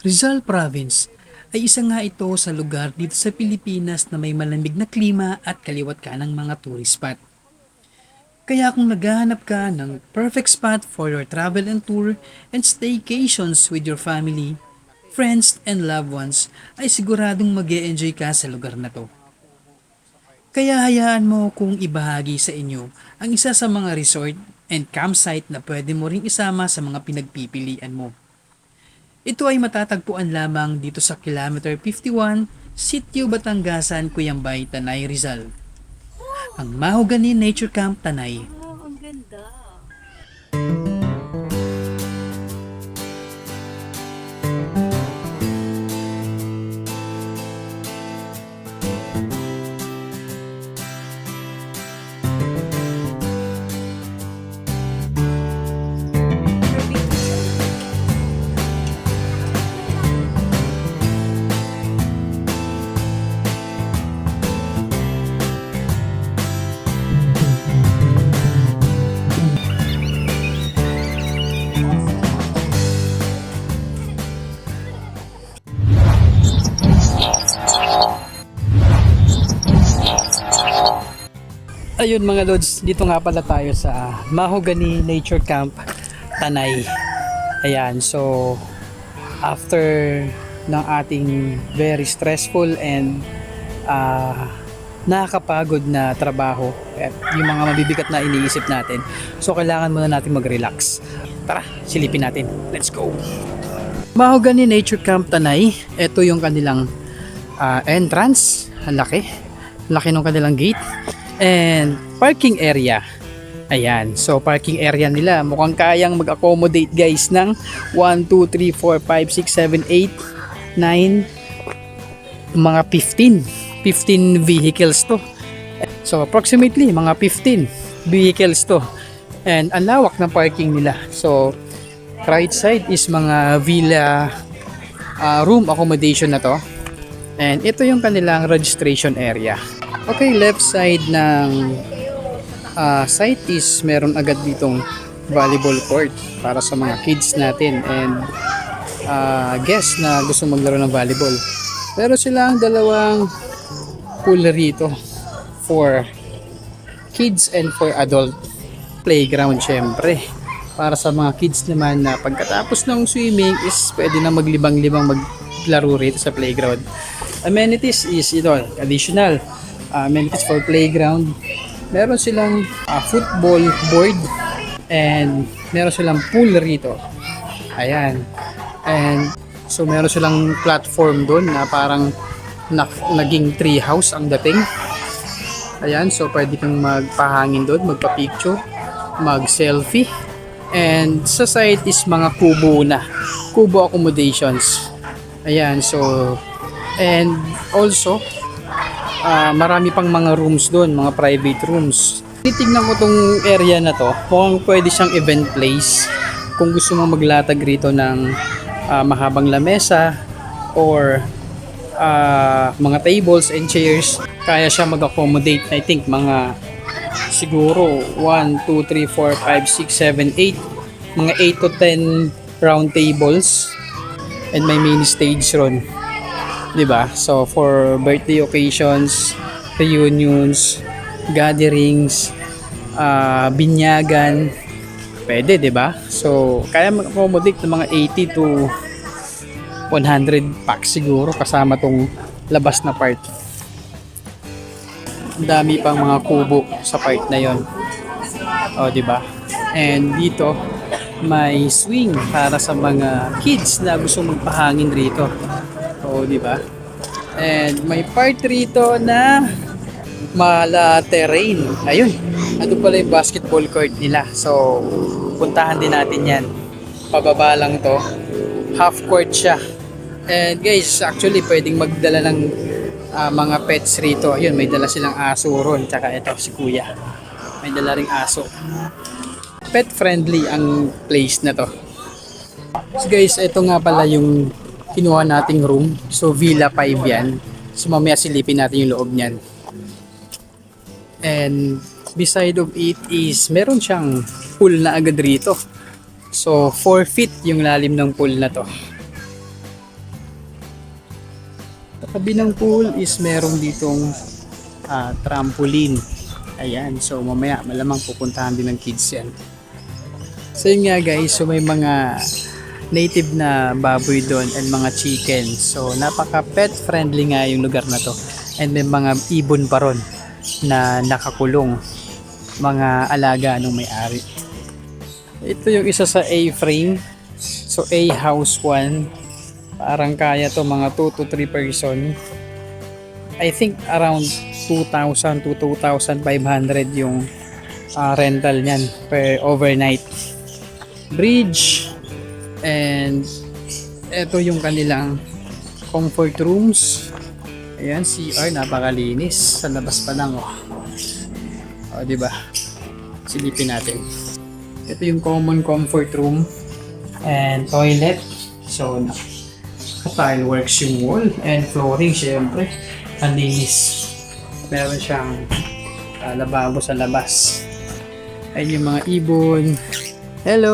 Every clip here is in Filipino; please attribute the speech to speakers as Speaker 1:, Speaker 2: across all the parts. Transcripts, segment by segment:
Speaker 1: Rizal Province ay isa nga ito sa lugar dito sa Pilipinas na may malamig na klima at kaliwat ka ng mga tourist spot. Kaya kung naghahanap ka ng perfect spot for your travel and tour and staycations with your family, friends, and loved ones, ay siguradong mag enjoy ka sa lugar na to. Kaya hayaan mo kung ibahagi sa inyo ang isa sa mga resort and campsite na pwede mo ring isama sa mga pinagpipilian mo. Ito ay matatagpuan lamang dito sa Kilometer 51, Sitio Batanggasan, Cuyambay, Tanay, Rizal. Ang Mahogany Nature Camp Tanay.
Speaker 2: Oh, ang ganda.
Speaker 1: Ayun mga lods, dito nga pala tayo sa Mahogany Nature Camp Tanay. Ayan, so after ng ating very stressful and nakakapagod na trabaho at yung mga mabibigat na iniisip natin, so kailangan muna natin mag-relax. Tara, silipin natin. Let's go! Mahogany Nature Camp Tanay, ito yung kanilang entrance. Ang laki. Laki ng kanilang gate. And parking area. Ayan. So parking area nila mukhang kayang mag-accommodate guys ng 1, 2, 3, 4, 5, 6, 7, 8, 9 mga 15 vehicles to. So approximately mga 15 vehicles to. And ang lawak ng parking nila. So right side is mga villa room accommodation na to. And ito yung kanilang registration area. Okay, left side ng site is meron agad ditong volleyball court para sa mga kids natin and guests na gusto maglaro ng volleyball. Pero sila ang dalawang pool rito for kids and for adult. Playground syempre. Para sa mga kids naman na pagkatapos ng swimming is pwede na maglibang-libang maglaro rito sa playground. Amenities is ito, additional amenities for playground. Meron silang football board and meron silang pool rito. Ayan. And so meron silang platform doon na parang naging tree house ang dating. Ayan, so pwede kang magpahangin doon, magpa-picture, mag-selfie. And sa side is mga kubo na. Kubo accommodations. Ayan, so and also marami pang mga rooms doon, mga private rooms. Titignan ko tong area na to, kung pwede siyang event place. Kung gusto mo maglatag rito ng mahabang lamesa or mga tables and chairs, kaya siya mag-accommodate. I think mga siguro 1, 2, 3, 4, 5, 6, 7, 8 mga 8 to 10 round tables and may mini stage ron. Diba? So for birthday occasions, reunions, gatherings, binyagan, pwede, diba? So kaya mag-accommodate ng mga 80 to 100 packs siguro kasama tong labas na part. Ang dami pang mga kubo sa part na yon. O, diba? And dito may swing para sa mga kids na gusto magpahangin rito. O, di ba? And may part rito na mala terrain. Ayun. Ano pala yung basketball court nila. So, puntahan din natin yan. Pababa lang to. Half court siya. And guys, actually pwedeng magdala ng mga pets rito. Ayun, may dala silang aso ron. Tsaka ito, si kuya. May dala ring aso. Pet friendly ang place na to. So guys, ito nga pala yung kinuha nating room. So Villa 5 yan. So mamaya silipin natin yung loob niyan. And beside of it is meron siyang pool na agad rito. So 4 feet yung lalim ng pool na to. Tabi ng pool is merong ditong trampoline. Ayan, so mamaya malamang pupuntahan din ng kids yan. So yun nga guys, so may mga native na baboy doon and mga chicken. So napaka pet friendly nga yung lugar na to. And may mga ibon pa ron na nakakulong, mga alaga nung may-ari. Ito yung isa sa A-frame. So A house 1. Parang kaya to mga 2 to 3 person. I think around 2,000 to 2,500 yung rental niyan per overnight. Bridge. And ito yung kanilang comfort rooms. Ayan, CR, napakalinis. Sa labas pa lang, oh. O, diba? Silipin natin. Ito yung common comfort room and toilet. So, tile works yung wall and flooring, syempre. Ang linis. Meron siyang lababo sa labas. Ayun yung mga ibon. Hello!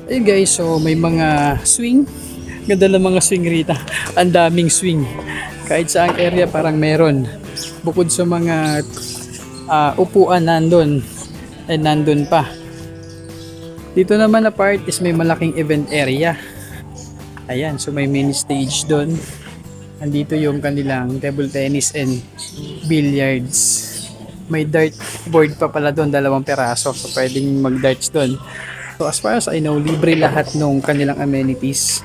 Speaker 1: Ayun guys, so may mga swing. Ganda ng mga swing rito. Ang daming swing. Kahit saang area parang meron. Bukod sa mga upuan nandun. Ay nandun pa. Dito naman na part is may malaking event area. Ayan, so may mini stage doon. Andito yung kanilang table tennis and billiards. May dart board pa pala doon, 2 peraso. So pwedeng mag-darts doon. So as far as I know, libre lahat nung kanilang amenities.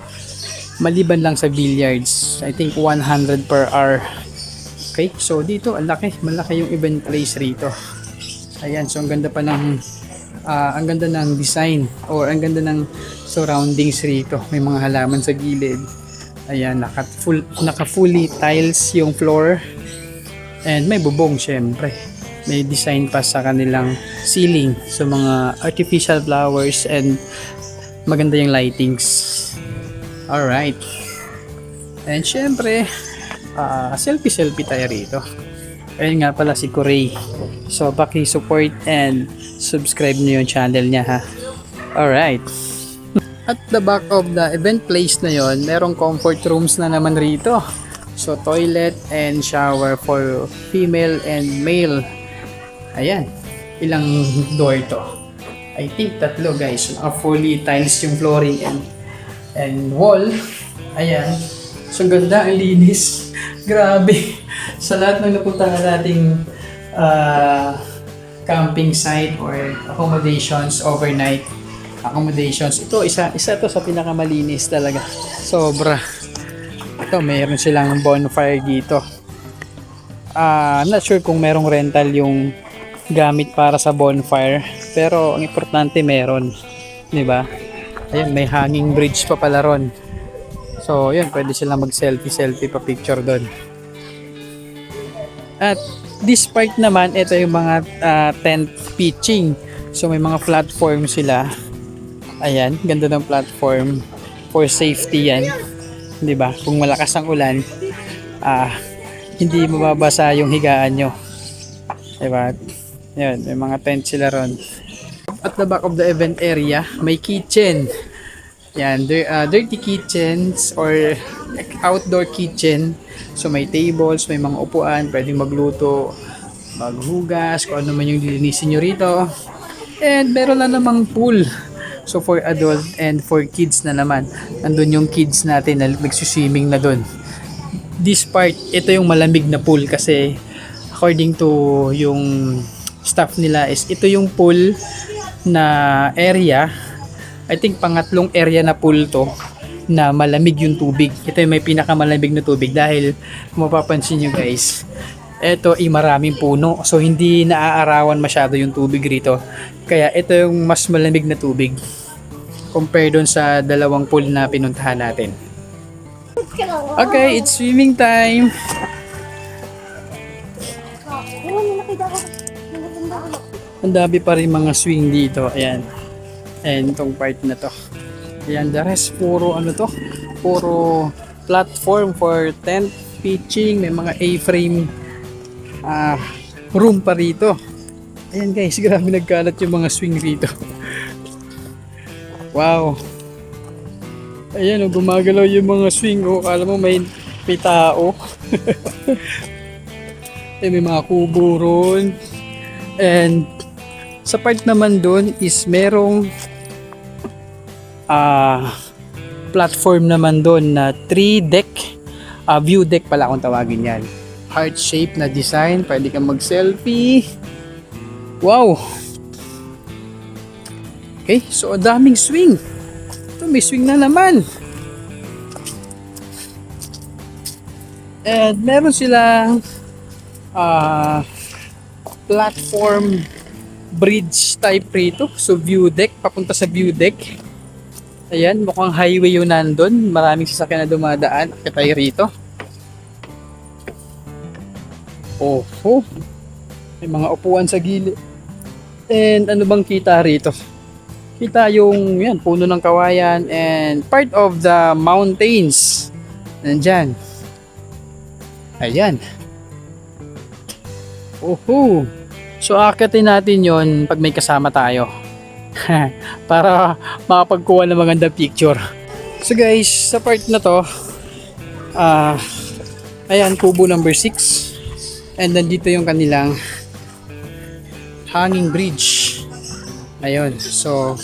Speaker 1: Maliban lang sa billiards. I think 100 per hour. Okay, so dito ang laki, malaki yung event place rito. Ayan, so ang ganda pa ng ang ganda ng design or ang ganda ng surroundings rito. May mga halaman sa gilid. Ayan, naka fully tiles yung floor. And may bubong syempre. May design pa sa kanilang ceiling. So mga artificial flowers and maganda yung lightings. Alright. And syempre, selfie tayo rito. Ayun nga pala si Corey. So paki-support and subscribe niyo yung channel niya ha. Alright. At the back of the event place na yon, merong comfort rooms na naman rito. So toilet and shower for female and male. Ayan. Ilang door to? I think 3 guys. Fully tiles yung flooring and wall. Ayan. So ganda, ang linis. Grabe. Sa lahat ng napuntahan nating camping site or accommodations, overnight accommodations, ito isa to sa pinakamalinis talaga. Sobra. Ito, mayroon silang bonfire dito. Not sure kung merong rental yung gamit para sa bonfire, pero ang importante meron, di ba? Ayun, may hanging bridge pa pala ron. So, yun, pwede silang mag-selfie pa picture doon. At this part naman, ito yung mga tent pitching. So, may mga platform sila. Ayan, ganda ng platform for safety yan. Di ba? Kung malakas ang ulan, hindi mababasa yung higaan nyo. Di ba? Yan, may mga tent sila ron. At the back of the event area, may kitchen. Yan, dirty kitchens or outdoor kitchen. So may tables, may mga upuan, pwedeng magluto, maghugas, kung ano man yung lilinisin nyo rito. And meron na namang pool. So for adult and for kids na naman. Nandun yung kids natin na nagsuswimming na dun. This part, ito yung malamig na pool kasi according to yung staff nila is ito yung pool na area. I think pangatlong area na pool to na malamig yung tubig. Ito yung may pinakamalamig na tubig dahil kung mapapansin nyo guys, ito ay maraming puno. So hindi naaarawan masyado yung tubig rito. Kaya ito yung mas malamig na tubig compare doon sa 2 pool na pinuntahan natin. Okay, it's swimming time. Ang dami pa rin mga swing dito. Ayan. And itong part na to. Ayan, the rest puro ano to? Puro platform for tent pitching. May mga A-frame room pa rito. Ayan guys, grabe nagkalat yung mga swing rito. Wow. Ayan, oh, gumagalaw yung mga swing. Oh, kala mo may tao. May mga kubo ron. And sa part naman doon is merong platform naman doon na 3 deck. View deck pala kung tawagin yan. Heart shape na design. Pwede kang mag-selfie. Wow! Okay, so daming swing. Ito, may swing na naman. And meron silang platform bridge type rito. So view deck, papunta sa view deck. Ayan, mukhang highway yun nandun. Maraming sasakyan na dumadaan. Akit tayo rito. Oh, may mga upuan sa gilid. And ano bang kita rito? Kita yung yan, puno ng kawayan and part of the mountains. Nandyan. Ayan. Oho. So akitin natin yon pag may kasama tayo. Para makapagkuha ng maganda picture. So guys, sa part na to, ayan, kubo number 6. And nandito yung kanilang hanging bridge. Ayun, so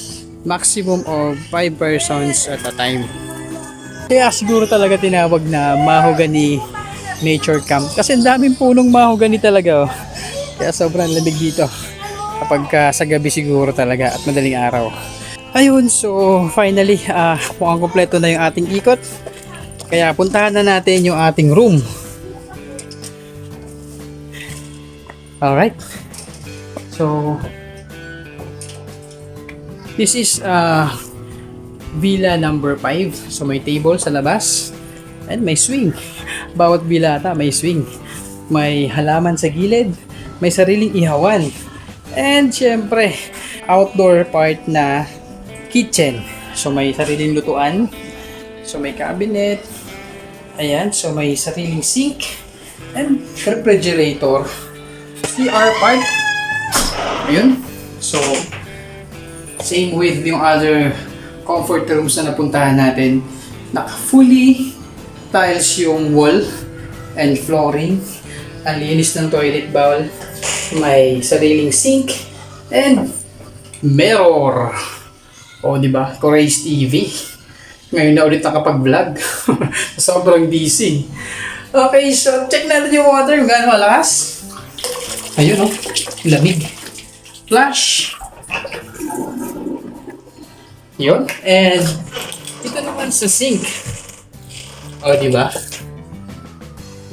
Speaker 1: maximum of 5 persons at a time. Kaya siguro talaga tinawag na mahogany nature camp. Kasi ang daming punong mahogany talaga. Oh. Kaya sobrang lamig dito. Kapag sa gabi siguro talaga at madaling araw. Ayun, so finally, mukhang kompleto na yung ating ikot. Kaya puntahan na natin yung ating room. Alright. So, this is villa number 5. So may table sa labas and may swing. Bawat villa ata may swing. May halaman sa gilid, may sariling ihawan. And syempre, outdoor part na kitchen. So may sariling lutuan. So may cabinet. Ayan, so may sariling sink and refrigerator. CR part. Ayun. So same with yung other comfort rooms na napuntahan natin. Fully tiles yung wall and flooring. Ang linis ng toilet bowl. May sariling sink and mirror. O, di ba? Corey's TV. Ngayon na ulit nakapag-vlog. Sobrang busy. Okay, so check natin yung water. Yung gano'ng malakas. Ayun, oh. Lamig. Flash. Yun. And ito naman sa sink. O, di ba?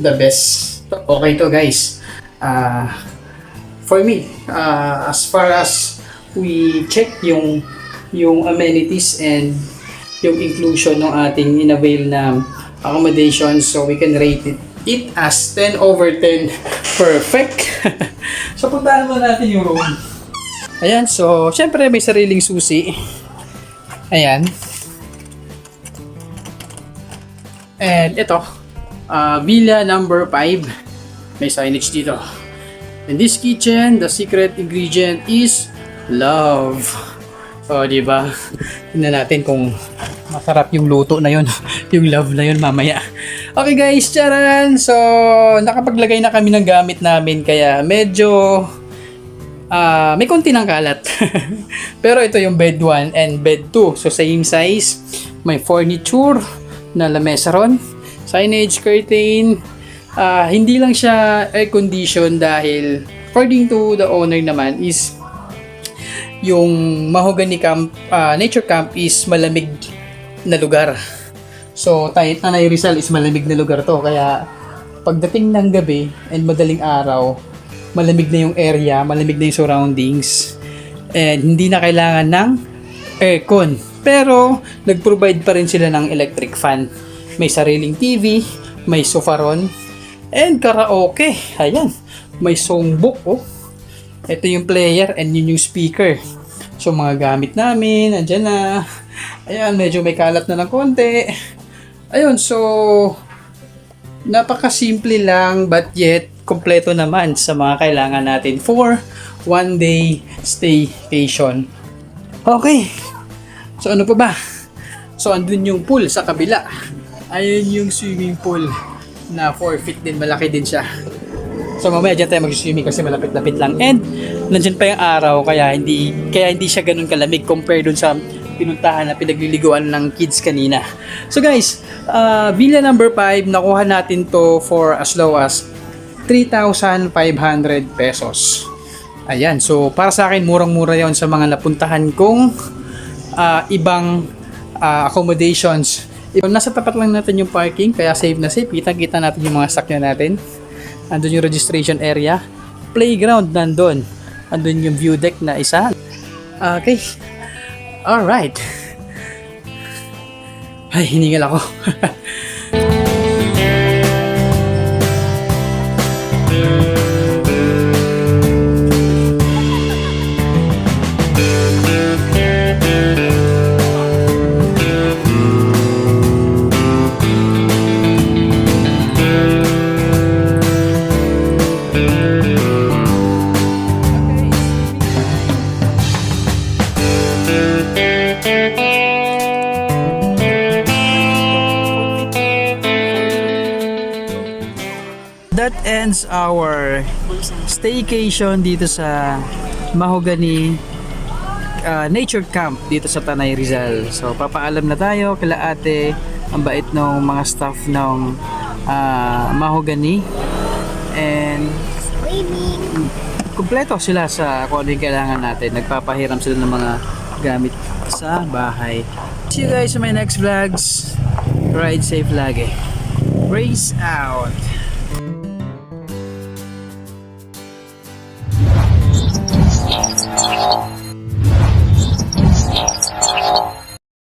Speaker 1: The best. Okay to, guys. For me, as far as we check yung amenities and yung inclusion ng ating in-avail na accommodation, so we can rate it as 10 over 10 perfect. So puntahan mo natin yung room. Ayan, so syempre may sariling susi. Ayan. And ito, villa number 5. May signage dito. In this kitchen, the secret ingredient is love. O, di ba? Tingnan natin kung masarap yung luto na yun. Yung love na yun mamaya. Okay guys, charan! So, nakapaglagay na kami ng gamit namin kaya medyo may konti ng kalat. Pero ito yung bed 1 and bed 2. So, same size. May furniture na lamesa ron. Signage, curtain. Hindi lang siya air condition dahil according to the owner naman is yung mahogany camp, nature camp is malamig na lugar. So Tanay Rizal is malamig na lugar to, kaya pagdating ng gabi and madaling araw, malamig na yung area, malamig na yung surroundings and hindi na kailangan ng aircon. Pero nag-provide pa rin sila ng electric fan. May sariling TV, may sofa ron, and karaoke. Ayan. May songbook. Oh. Ito yung player and yun yung speaker. So, mga gamit namin. Andyan na. Ayan. Medyo may kalat na ng konti. Ayun. So, napaka-simple lang but yet kompleto naman sa mga kailangan natin for one day staycation. Okay. So, ano pa ba? So andun yung pool sa kabila. Ayun yung swimming pool na 4 feet din, malaki din siya. So mamaya dyan tayo mag-swimming kasi malapit-lapit lang. And nandyan pa yung araw kaya hindi siya ganun kalamig compare dun sa pinuntahan na pinagliliguan ng kids kanina. So guys, villa number 5, nakuha natin to for as low as 3,500 pesos. Ayan, so para sa akin murang-mura yon sa mga napuntahan kong ibang accommodations. Nasa tapat lang natin yung parking kaya safe na safe. Kita-kita natin yung mga sakyan natin. Andun yung registration area. Playground nandun. Andun yung view deck na isa. Okay. Alright. Ay, hiningal ako. That ends our staycation dito sa Mahogany Nature Camp dito sa Tanay Rizal. So papaalam na tayo kila ate, ang bait ng mga staff ng Mahogany, and kumpleto sila sa kung ano yung kailangan natin. Nagpapahiram sila ng mga gamit sa bahay. See you guys in my next vlogs. Ride safe lagi. Race out.